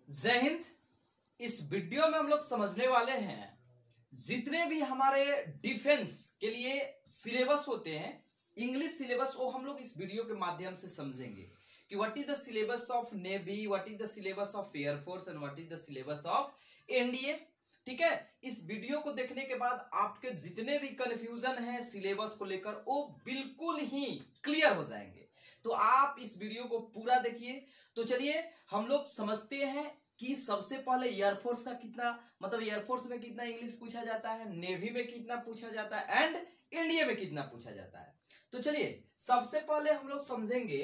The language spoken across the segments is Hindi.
जय हिंद। इस वीडियो में हम लोग समझने वाले हैं जितने भी हमारे डिफेंस के लिए सिलेबस होते हैं, इंग्लिश सिलेबस, वो हम लोग इस वीडियो के माध्यम से समझेंगे कि what is the syllabus of navy, what is the syllabus of air force and what is the syllabus of NDA. ठीक है, इस वीडियो को देखने के बाद आपके जितने भी कंफ्यूजन है सिलेबस को लेकर वो बिल्कुल ही क्लियर हो जाएंगे। तो आप इस वीडियो को पूरा देखिए। तो चलिए हम लोग समझते हैं कि सबसे पहले एयरफोर्स का कितना, मतलब एयरफोर्स में कितना इंग्लिश पूछा जाता है, नेवी में कितना पूछा जाता है एंड इंडिया में कितना पूछा जाता है। तो चलिए सबसे पहले हम लोग समझेंगे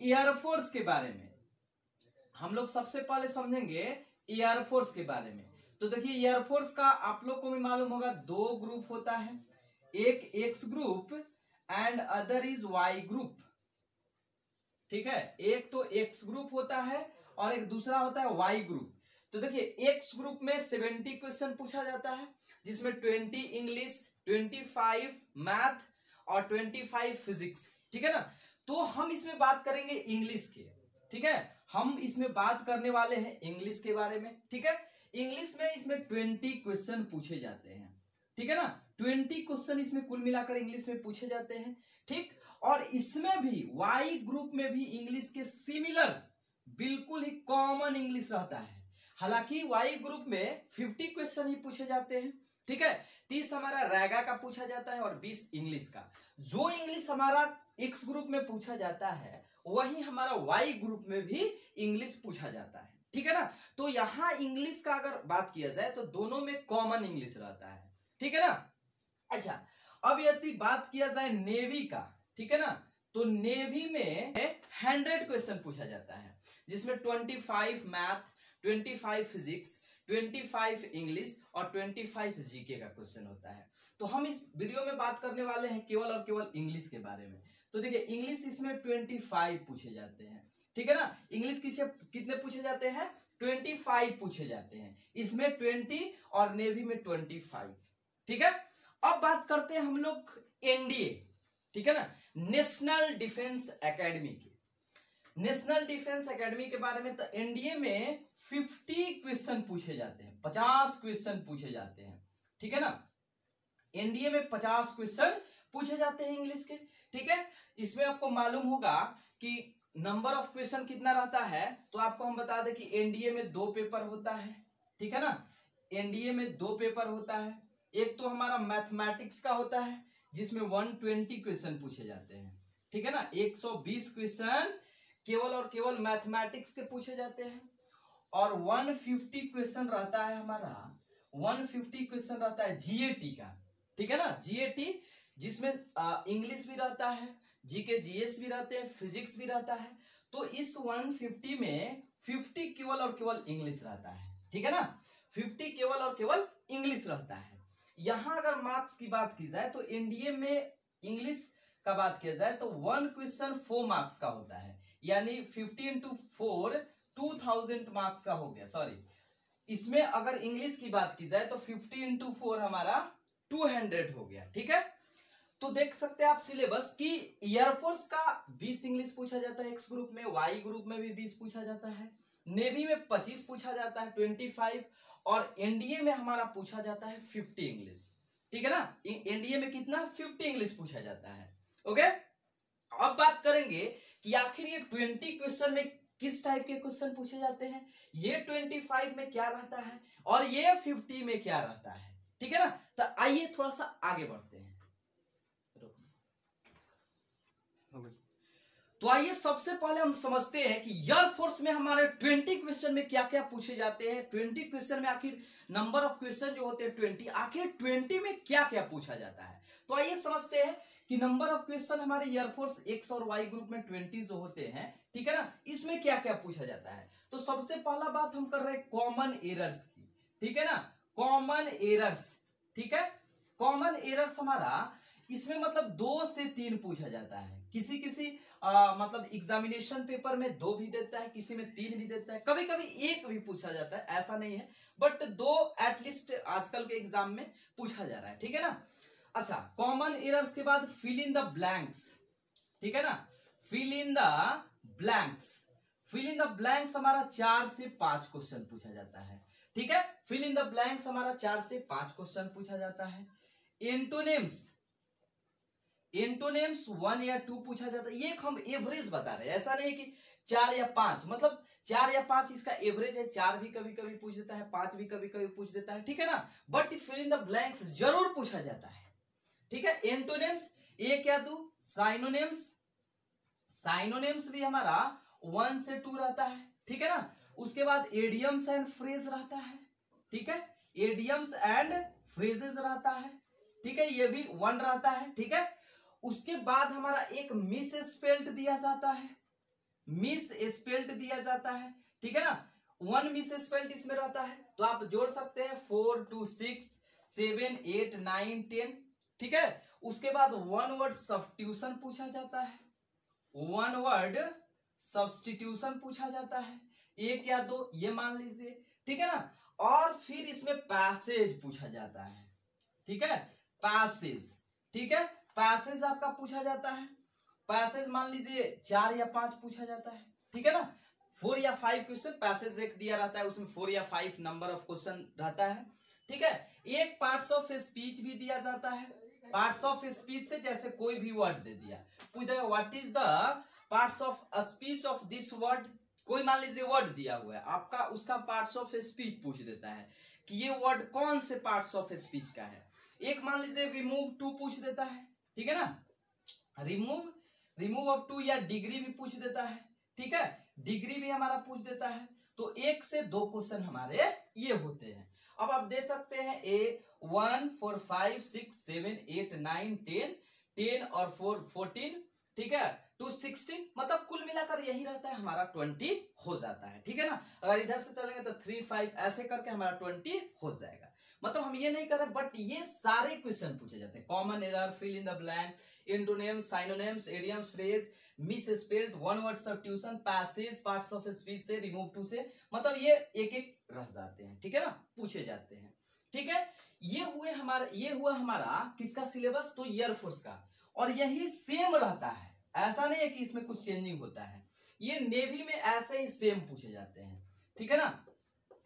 एयरफोर्स के बारे में। हम लोग सबसे पहले समझेंगे एयरफोर्स के बारे में। तो देखिए एयरफोर्स का आप लोग को भी मालूम होगा, दो ग्रुप होता है, एक X group and other is Y group. ठीक है, एक तो एक्स ग्रुप होता है और एक दूसरा होता है वाई ग्रुप। तो देखिए एक्स ग्रुप में 70 क्वेश्चन पूछा जाता है, जिसमें 20 इंग्लिश, 25 मैथ और 25 फिजिक्स। ठीक है ना। तो हम इसमें बात करेंगे इंग्लिश के। ठीक है, हम इसमें बात करने वाले हैं इंग्लिश के बारे में। ठीक है, इंग्लिश में इसमें 20 क्वेश्चन पूछे जाते हैं। ठीक है ना, 20 क्वेश्चन इसमें कुल मिलाकर इंग्लिश में पूछे जाते हैं। ठीक, और इसमें भी वाई ग्रुप में भी इंग्लिश के सिमिलर बिल्कुल ही कॉमन इंग्लिश रहता है। हालांकि वाई ग्रुप में 50 क्वेश्चन ही पूछे जाते हैं। ठीक है, 30 हमारा रैगा का पूछा जाता है और 20 इंग्लिश का। जो इंग्लिश हमारा एक्स ग्रुप में पूछा जाता है वही हमारा वाई ग्रुप में भी इंग्लिश पूछा जाता है। ठीक है ना। तो यहां इंग्लिश का अगर बात किया जाए तो दोनों में कॉमन इंग्लिश रहता है। ठीक है ना। अच्छा, अब यदि बात किया जाए नेवी का, ठीक है ना, तो नेवी में 100 क्वेश्चन पूछा जाता है, जिसमें 25 मैथ, 25 फिजिक्स, 25 इंग्लिश और 25 जीके का क्वेश्चन होता है। तो हम इस वीडियो में बात करने वाले हैं केवल और केवल इंग्लिश के बारे में। तो देखिए इंग्लिश इसमें 25 पूछे जाते हैं। ठीक है ना, इंग्लिश किसे कितने पूछे जाते हैं, 25 पूछे जाते हैं, इसमें 20 और नेवी में 25। ठीक है, अब बात करते हैं हम लोग एनडीए। ठीक है ना, नेशनल डिफेंस एकेडमी की। नेशनल डिफेंस एकेडमी के बारे में तो एनडीए में 50 क्वेश्चन पूछे जाते हैं, 50 क्वेश्चन पूछे जाते हैं। ठीक है ना, एनडीए में 50 क्वेश्चन पूछे जाते हैं इंग्लिश के। ठीक है, इसमें आपको मालूम होगा कि नंबर ऑफ क्वेश्चन कितना रहता है। तो आपको हम बता दें कि एनडीए में 2 पेपर होता है। ठीक है ना, एनडीए में 2 पेपर होता है। एक तो हमारा मैथमेटिक्स का होता है जिसमें 120 क्वेश्चन पूछे जाते हैं। ठीक है ना, 120 क्वेश्चन केवल और केवल मैथमेटिक्स के पूछे जाते हैं। और 150 क्वेश्चन रहता है हमारा, 150 क्वेश्चन रहता है जीएटी का। ठीक है ना, जीएटी जिसमें इंग्लिश भी रहता है, जीके जीएस भी रहते हैं, फिजिक्स भी रहता है। तो इस 150 में 50 केवल और केवल इंग्लिश रहता है। ठीक है ना, 50 केवल और केवल इंग्लिश रहता है। यहां अगर मार्क्स की बात की जाए तो एनडीए में इंग्लिश का बात किया जाए तो 1 क्वेश्चन 4 मार्क्स का होता है, यानी 50 into 4 2000 मार्क्स का हो गया। सॉरी, इसमें अगर इंग्लिश की बात की जाए तो 50 into 4 हमारा 200 हो गया। ठीक है, तो देख सकते हैं आप सिलेबस की एयरफोर्स का 20 इंग्लिश पूछा जाता है एक्स ग्रुप में, वाई ग्रुप में भी 20 पूछा जाता है, नेवी में 25 पूछा जाता है 25, और एनडीए में हमारा पूछा जाता है 50 इंग्लिश। ठीक है ना, एनडीए में कितना 50 इंग्लिश पूछा जाता है। ओके, अब बात करेंगे कि आखिर ये 20 क्वेश्चन में किस टाइप के क्वेश्चन पूछे जाते हैं, ये 25 में क्या रहता है और ये 50 में क्या रहता है। ठीक है ना, तो आइए थोड़ा सा आगे बढ़ते हैं। तो आइए सबसे पहले हम समझते हैं कि एयरफोर्स में हमारे 20 क्वेश्चन में क्या क्या पूछे जाते हैं। 20 क्वेश्चन में आखिर नंबर ऑफ क्वेश्चन जो होते हैं 20, आखिर 20 में क्या क्या पूछा जाता है। तो आइए समझते हैं कि नंबर ऑफ क्वेश्चन हमारे एयरफोर्स एक्स और वाई ग्रुप में 20 जो होते हैं, ठीक है ना, इसमें क्या क्या पूछा जाता है। तो सबसे पहला बात हम कर रहे हैं कॉमन एरर्स की। ठीक है ना, कॉमन एरर्स। ठीक है, कॉमन एरर्स हमारा इसमें मतलब 2 से 3 पूछा जाता है। किसी मतलब एग्जामिनेशन पेपर में 2 भी देता है, किसी में 3 भी देता है, कभी कभी 1 भी पूछा जाता है, ऐसा नहीं है, बट 2 एटलीस्ट आजकल के एग्जाम में पूछा जा रहा है। ठीक है ना। अच्छा, कॉमन एरर्स के बाद फिल इन द ब्लैंक्स। ठीक है ना, fill in the blanks. Fill in the blanks हमारा 4 से 5 क्वेश्चन पूछा जाता है। ठीक है, फिल इन द ब्लैंक्स हमारा 4 से 5 क्वेश्चन पूछा जाता है। एंटोनिम्स 1 या 2 पूछा जाता है। ये हम एवरेज बता रहे हैं, ऐसा नहीं कि 4 या 5, मतलब 4 या 5 इसका एवरेज है। 4 भी कभी कभी पूछ देता है, 5 भी कभी कभी पूछ देता है, ठीक है ना। But fill in the blanks जरूर पूछा जाता है। ठीक है, एंटोनिम्स 1 या 2। साइनोनिम्स भी हमारा 1 से 2 रहता है, ठीक है ना। उसके बाद एडियम्स एंड फ्रेज रहता है, ठीक है, एडियम्स एंड फ्रेजेस रहता है, ठीक है, ये भी 1 रहता है, ठीक है। उसके बाद हमारा एक मिस स्पेल्ट दिया जाता है, ठीक है ना। 1 मिस स्पेल्ट इसमें रहता है, तो आप जोड़ सकते हैं 4 2 6 7 8 9 10, ठीक है। उसके बाद 1 वर्ड सब्स्टिट्यूशन पूछा जाता है, 1 वर्ड सब्स्टिट्यूशन पूछा जाता है, 1 या 2 ये मान लीजिए, ठीक है ना। और फिर इसमें पैसेज पूछा जाता है, ठीक है, पैसेज, ठीक है, पैसेज आपका पूछा जाता है। पैसेज मान लीजिए 4 या 5 पूछा जाता है, ठीक है ना। 4 या 5 क्वेश्चन पैसेज एक दिया रहता है, उसमें 4 या 5 नंबर ऑफ क्वेश्चन रहता है, ठीक है। एक पार्ट्स ऑफ स्पीच भी दिया जाता है। पार्ट्स ऑफ स्पीच से जैसे कोई भी वर्ड दे दिया, पूछ देगा what is the parts of speech of this word. कोई मान लीजिए वर्ड दिया हुआ है आपका, उसका पार्ट्स ऑफ स्पीच पूछ देता है कि ये वर्ड कौन से पार्ट्स ऑफ स्पीच का है। एक मान लीजिए रिमूव 2 पूछ देता है, ठीक है ना, रिमूव ऑफ 2, या डिग्री भी पूछ देता है, ठीक है, डिग्री भी हमारा पूछ देता है। तो 1 से 2 क्वेश्चन हमारे ये होते हैं। अब आप दे सकते हैं A1 4 5 6 7 8 9 10 और 4 14, ठीक है, 2 16, मतलब कुल मिलाकर यही रहता है हमारा 20 हो जाता है, ठीक है ना। अगर इधर से चलेंगे तो 3 5 ऐसे करके हमारा 20 हो जाएगा। मतलब हम ये नहीं कर रहे, बट ये सारे क्वेश्चन पूछे जाते हैं। Common error, fill in the blank, antonyms, synonyms, idioms, phrase, misspelled, 1 word substitution, passage, parts of speech से, रिमूव 2 से, मतलब ये एक एक रह जाते हैं, ठीक है ना, पूछे जाते हैं, ठीक है। ये हुआ हमारा किसका सिलेबस, तो एयरफोर्स का। और यही सेम रहता है, ऐसा नहीं है कि इसमें कुछ चेंजिंग होता है। ये नेवी में ऐसे ही सेम पूछे जाते हैं, ठीक है ना।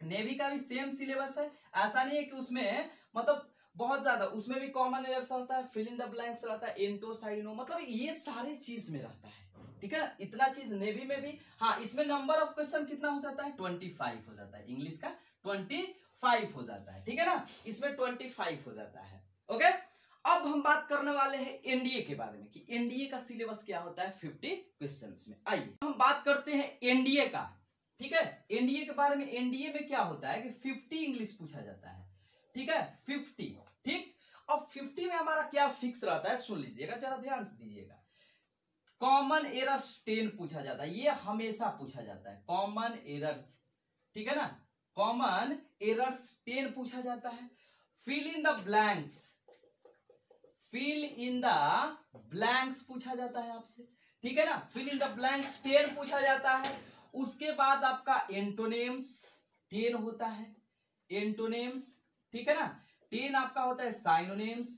नेवी का भी सेम सिलेबस है, ऐसा नहीं है कि उसमें मतलब बहुत ज्यादा, उसमें भी कॉमन एरर्स रहता है, फिल इन द ब्लैंक्स रहता है, एंटो साइनो, मतलब ये सारी चीज में रहता है, ठीक है ना। इतना चीज नेवी में भी। हाँ, इसमें नंबर ऑफ क्वेश्चन कितना हो जाता है, 25 हो जाता है। इंग्लिश का 25 हो जाता है, ठीक है ना, इसमें 25 हो जाता है। ओके, अब हम बात करने वाले हैं एनडीए के बारे में कि एनडीए का सिलेबस क्या होता है 50 क्वेश्चंस में। आइए हम बात करते हैं एनडीए का, ठीक है। एनडीए के बारे में, एनडीए में क्या होता है कि 50 इंग्लिश पूछा जाता है, ठीक है, 50, ठीक। अब 50 में हमारा क्या फिक्स रहता है, सुन लीजिएगा, जरा ध्यान से दीजिएगा। कॉमन एरर्स 10 पूछा जाता है, ये हमेशा पूछा जाता है, कॉमन एरर्स, ठीक है ना, कॉमन एरर्स 10 पूछा जाता है। Fill in the blanks, fill in the blanks पूछा जाता है आपसे, ठीक है ना, फिल इन द ब्लैंक्स 10 पूछा जाता है। उसके बाद आपका एंटोनिम्स 10 होता है, एंटोनिम्स, ठीक है ना, 10 आपका होता है साइनोनिम्स,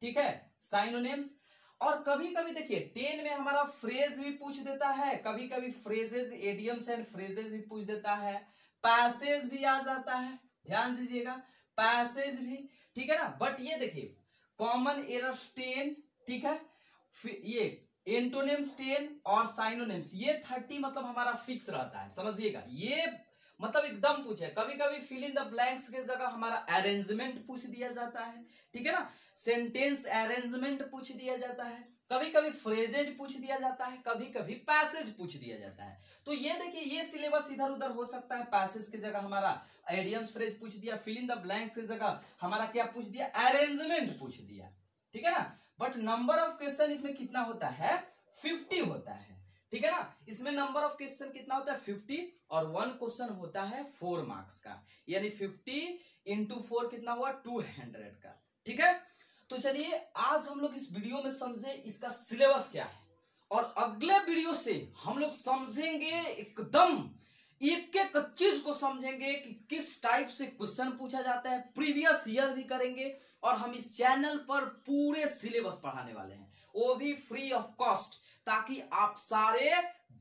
ठीक है, साइनोनिम्स। और कभी कभी देखिए 10 में हमारा फ्रेज भी पूछ देता है, कभी कभी फ्रेजेस, एडियम्स एंड फ्रेजेस भी पूछ देता है, पैसेज भी आ जाता है, ध्यान दीजिएगा, पैसेज भी, ठीक है ना। बट ये देखिए कॉमन एरर्स 10, ठीक है, ये एंटोनिम्स 10 और साइनोनिम्स ये 30, मतलब हमारा फिक्स रहता है, समझिएगा। ये मतलब एकदम पूछे। कभी कभी फिल इन द ब्लैंक्स के जगह हमारा अरेंजमेंट पूछ दिया जाता है, ठीक है ना, सेंटेंस अरेंजमेंट पूछ दिया जाता है, कभी कभी फ्रेजेज पूछ दिया जाता है, कभी कभी पैसेज पूछ दिया जाता है। तो ये देखिए, ये सिलेबस इधर उधर हो सकता है। पैसेज की जगह हमारा एडियम्स फ्रेज पूछ दिया, फिल इन द ब्लैंक्स की जगह हमारा क्या पूछ दिया, अरेंजमेंट पूछ दिया, ठीक है ना। बट नंबर ऑफ क्वेश्चन इसमें कितना होता है, 50 होता है, ठीक है ना। इसमें नंबर ऑफ क्वेश्चन कितना होता है, 50, और 1 क्वेश्चन होता है 4 मार्क्स का, यानी 50 इंटू 4 कितना हुआ, 200 का, ठीक है। तो चलिए आज हम लोग इस वीडियो में समझे इसका सिलेबस क्या है, और अगले वीडियो से हम लोग समझेंगे, एकदम एक एक चीज को समझेंगे कि किस टाइप से क्वेश्चन पूछा जाता है, प्रीवियस ईयर भी करेंगे। और हम इस चैनल पर पूरे सिलेबस पढ़ाने वाले हैं, वो भी फ्री ऑफ कॉस्ट। ताकि आप सारे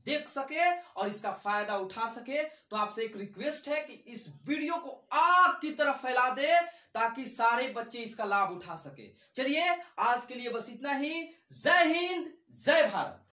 देख सके और इसका फायदा उठा सके। तो आपसे एक रिक्वेस्ट है कि इस वीडियो को आग की तरह फैला दे ताकि सारे बच्चे इसका लाभ उठा सके। चलिए आज के लिए बस इतना ही। जय हिंद, जय भारत।